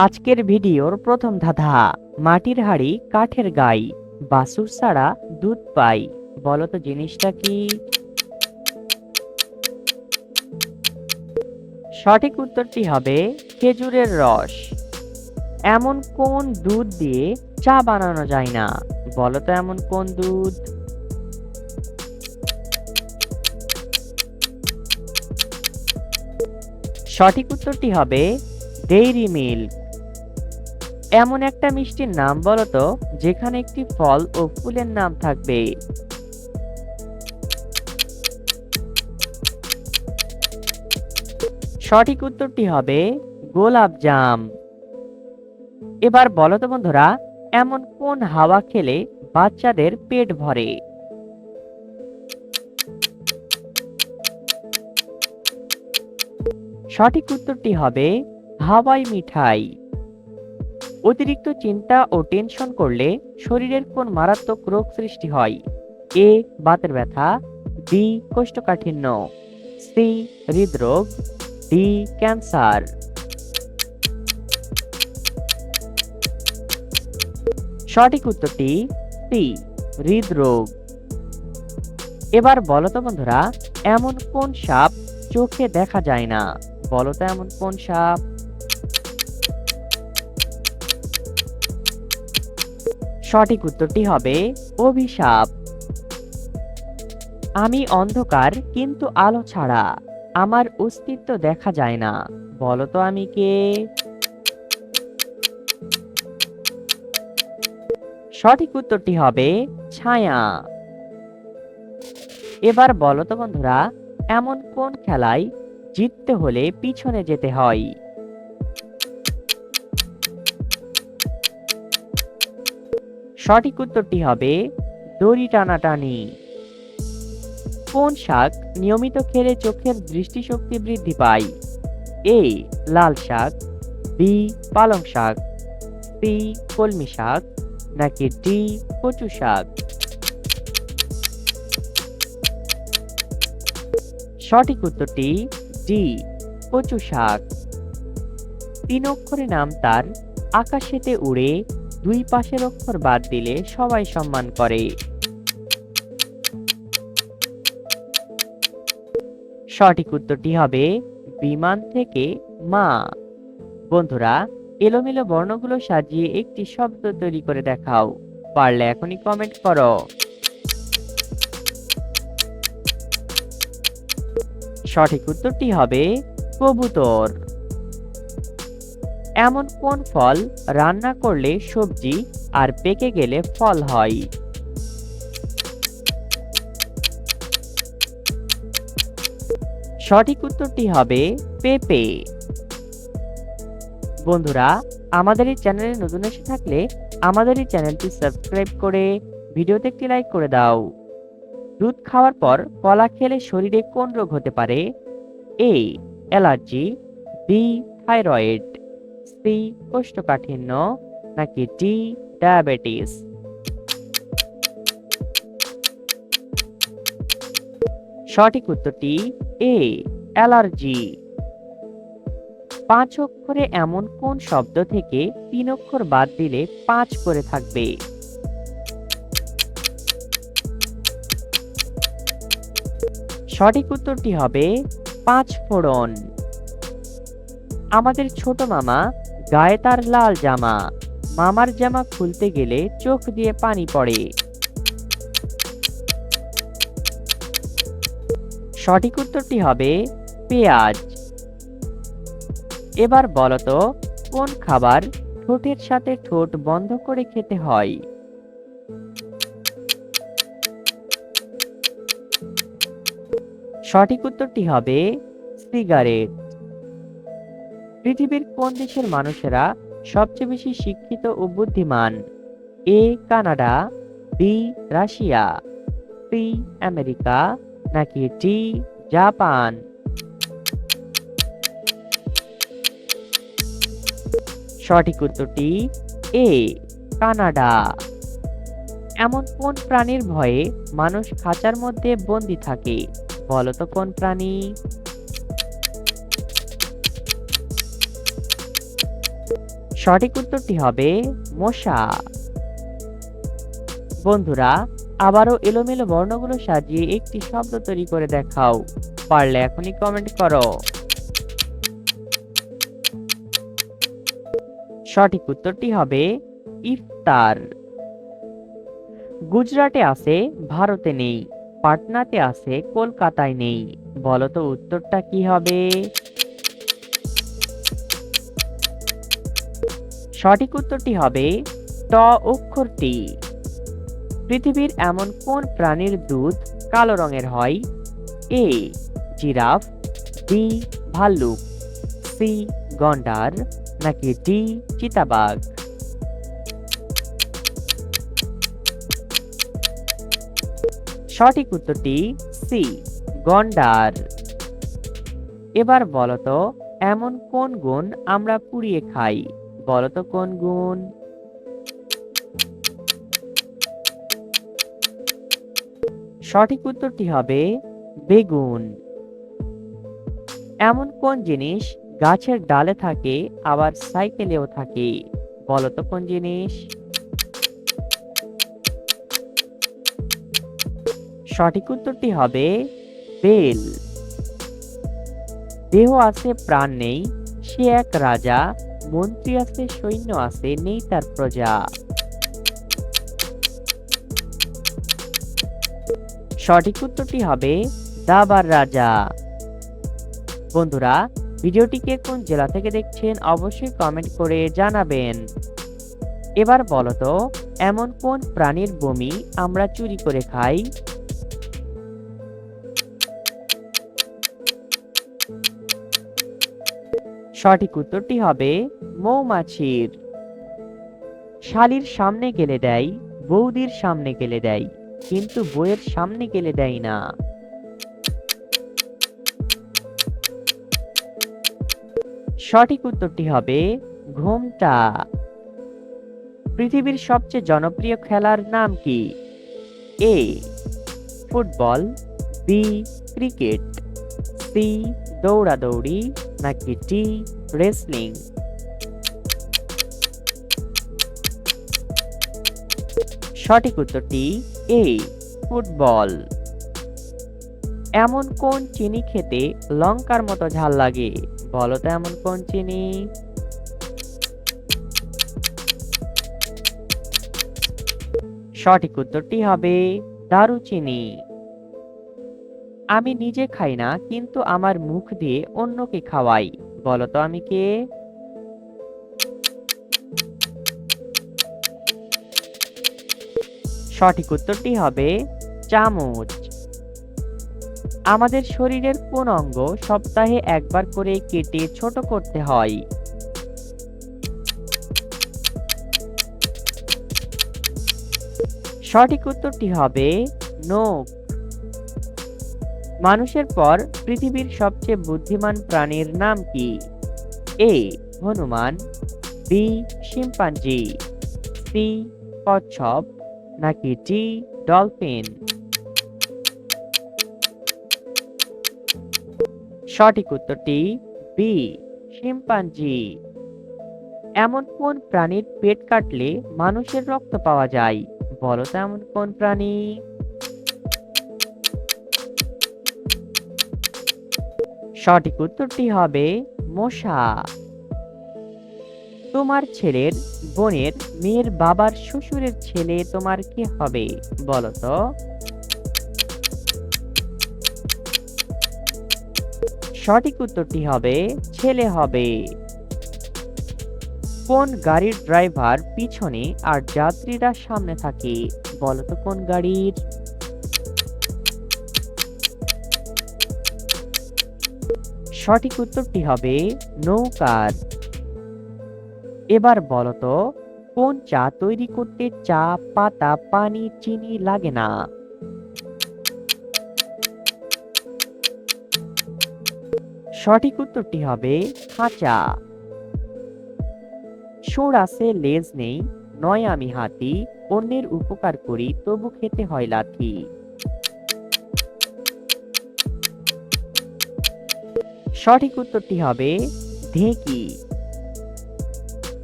আজকের ভিডিওর প্রথম ধাঁধা, মাটির হাঁড়ি কাঠের গাই, বাছুর ছাড়া দুধ পাই, বলো তো জিনিসটা কি? সঠিক উত্তরটি হবে খেজুরের রস। এমন কোন দুধ দিয়ে চা বানানো যায় না, বলো তো এমন কোন দুধ? সঠিক উত্তরটি হবে ডেইরি মিল্ক। এমন একটা মিষ্টির নাম বলো তো যেখানে একটি ফল ও ফুলের নাম থাকবে। সঠিক উত্তরটি হবে গোলাপ জাম। এবার বলো তো বন্ধুরা, এমন কোন হাওয়া খেলে বাচ্চাদের পেট ভরে? সঠিক উত্তরটি হবে হাওয়াই মিঠাই। অতিরিক্ত চিন্তা ও টেনশন করলে শরীরের কোন মারাত্মক রোগ সৃষ্টি হয়? এ বাতের ব্যথা, বি কোষ্ঠকাঠিন্য, সি হৃদরোগ, ডি ক্যান্সার। সঠিক উত্তরটি সি হৃদরোগ। এবার বলো তো বন্ধুরা, এমন কোন সাপ চোখে দেখা যায় না, বলো তো এমন কোন সাপ? সঠিক উত্তরটি হবে অভিশাপ। আমি অন্ধকার কিন্তু আলো ছাড়া, আমার অস্তিত্ব দেখা যায় না, বলো তো আমি কে? সঠিক উত্তরটি হবে ছায়া। এবার বলো তো বন্ধুরা, এমন কোন খেলায় জিততে হলে পিছনে যেতে হয়? সঠিক উত্তরটি হবে দড়ি টানাটানি। কোন শাক নিয়মিত খেলে চোখের দৃষ্টিশক্তি বৃদ্ধি পায়? এ লাল শাক, বি পালং শাক, সি কলমি শাক, নাকি ডি কচু শাক? সঠিক উত্তরটি ডি কচু শাক। তিন অক্ষরে নাম তার, আকাশেতে উড়ে, দুই পাশের অক্ষর বাদ দিলে সবাই সম্মান করে। সঠিক উত্তরটি হবে বিমান থেকে মা। বন্ধুরা, এলোমেলো বর্ণগুলো সাজিয়ে একটি শব্দ তৈরি করে দেখাও, পারলে এখনই কমেন্ট করো। সঠিক উত্তরটি হবে কবুতর। এমন কোন ফল রান্না করলে সবজি আর পেকে গেলে ফল হয়? সঠিক উত্তরটি হবে পেঁপে। বন্ধুরা, আমাদের এই চ্যানেলে নতুন এসে থাকলে আমাদের এই চ্যানেলটি সাবস্ক্রাইব করে ভিডিওতে একটি লাইক করে দাও। দুধ খাওয়ার পর কলা খেলে শরীরে কোন রোগ হতে পারে? A allergy, B thyroid, C কোষ্ঠকাঠিন্য, নাকি ডি ডায়াবেটিস? সঠিক উত্তরটি এ অ্যালার্জি। পাঁচ অক্ষরে এমন কোন শব্দ থেকে তিন অক্ষর বাদ দিলে পাঁচ করে থাকবে? সঠিক উত্তরটি হবে পাঁচ ফোড়ন। আমাদের ছোট মামা, গায়ে তার লাল জামা, মামার জামা খুলতে গেলে চোখ দিয়ে পানি পড়ে। সঠিক উত্তরটি হবে পেঁয়াজ। এবার বলো তো, কোন খাবার ঠোঁটের সাথে ঠোঁট বন্ধ করে খেতে হয়? সঠিক উত্তরটি হবে সিগারেট। পৃথিবীর কোন দেশের মানুষেরা সবচেয়ে বেশি শিক্ষিত ও বুদ্ধিমান? A Canada, B Russia, C America, নাকি ডি জাপান? সঠিক উত্তরটি এ কানাডা। এমন কোন প্রাণীর ভয়ে মানুষ খাঁচার মধ্যে বন্দি থাকে, বলো তো কোন প্রাণী? সঠিক উত্তরটি হবে মশা। বন্ধুরা, আবারও এলোমেলো বর্ণগুলো সাজিয়ে একটি শব্দ তৈরি করে দেখাও। পারলে এখনই কমেন্ট করো। সঠিক উত্তরটি হবে ইফতার। গুজরাটে আছে, ভারতে নেই, পাটনাতে আছে, কলকাতায় নেই। বলো তো উত্তরটা কি হবে? সঠিক উত্তরটি হবে ট অক্ষরটি। পৃথিবীর এমন কোন প্রাণীর দুধ কালো রঙের হয়? এ জিরাফ, বি ভাল্লুক, সি গন্ডার, নাকি ডি চিতাবাঘ? সঠিক উত্তরটি সি গন্ডার। এবার বলো তো এমন কোন গুণ আমরা পুড়িয়ে খাই? বলো তো কোন গুণ? সঠিক উত্তরটি হবে বেগুন। এমন কোন জিনিস গাছের ডালে থাকে আবার সাইকেলেও থাকে? বলো তো কোন জিনিস? সঠিক উত্তরটি হবে বেল। দেহ আছে প্রাণ নেই, সে এক রাজা, মন্ত্রী আছে সৈন্য আছে নেই তার প্রজা। সঠিক উত্তরটি হবে দাবার রাজা। বন্ধুরা, ভিডিওটিকে কোন জেলা থেকে দেখছেন অবশ্যই কমেন্ট করে জানাবেন। এবার বলো তো এমন কোন প্রাণীর বমি আমরা চুরি করে খাই? সঠিক উত্তরটি হবে মৌমাছির। শালির সামনে গেলে দেয়, বৌদির সামনে গেলে দেয়, কিন্তু বইয়ের সামনে গেলে দেয় না। সঠিক উত্তরটি হবে ঘোমটা। পৃথিবীর সবচেয়ে জনপ্রিয় খেলার নাম কি? এ ফুটবল, বি ক্রিকেট, সি দৌড়াদৌড়ি, নাকি ডি রেসলিং? সঠিক উত্তরটি এ ফুটবল। এমন কোন চিনি খেতে লঙ্কার মতো ঝাল লাগে? বলো তো এমন কোন চিনি? সঠিক উত্তরটি হবে দারুচিনি। আমি নিজে খাই না কিন্তু আমার মুখ দিয়ে অন্যকে খাওয়াই। বলো তো আমি কে? সঠিক উত্তরটি হবে চামচ। আমাদের শরীরের কোন অঙ্গ সপ্তাহে একবার করে কেটে ছোট করতে হয়? সঠিক উত্তরটি হবে নখ। মানুষের পর পৃথিবীর সবচেয়ে বুদ্ধিমান প্রাণীর নাম কি? এ হনুমান, বি শিম্পাঞ্জি, সি কচ্ছপ, নাকি ডি ডলফিন? সঠিক উত্তরটি বি শিম্পাঞ্জি। এমন কোন প্রাণীর পেট কাটলে মানুষের রক্ত পাওয়া যায়? বলো তো এমন কোন প্রাণী? সঠিক উত্তরটি হবে মশা। তোমার ছেলের বোনের মেয়ের বাবার শ্বশুরের ছেলে তোমার কি হবে? বলো তো। সঠিক উত্তরটি হবে ছেলে হবে। কোন গাড়ির ড্রাইভার পিছনে আর যাত্রীরা সামনে থাকে? বলো তো কোন গাড়ির? সঠিক উত্তরটি হবে নৌকার। এবার বলো তো কোন চা তৈরি করতে চা পাতা পানি চিনি লাগে না? সঠিক উত্তরটি হবে খাঁচা। সুর আছে লেজ নেই, নয় আমি হাতি, অন্যের উপকার করি তবু খেতে হয় লাথি। সঠিক উত্তরটি হবে ঢেঁকি।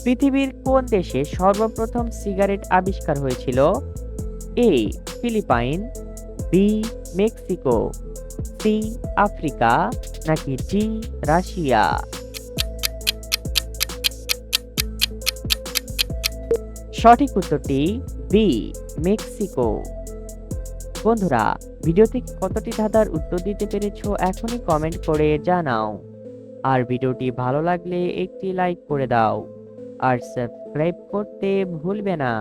পৃথিবীর কোন দেশে সর্বপ্রথম সিগারেট আবিষ্কার হয়েছিল? A Philippines, B Mexico, C Africa, নাকি ডি রাশিয়া? সঠিক উত্তরটি বি মেক্সিকো। বন্ধুরা, ভিডিও থেকে কতটি ধাঁধার উত্তর দিতে পেরেছো এখনই কমেন্ট করে জানাও। আর ভিডিওটি ভালো লাগলে একটি লাইক করে দাও আর সাবস্ক্রাইব করতে ভুলবে না।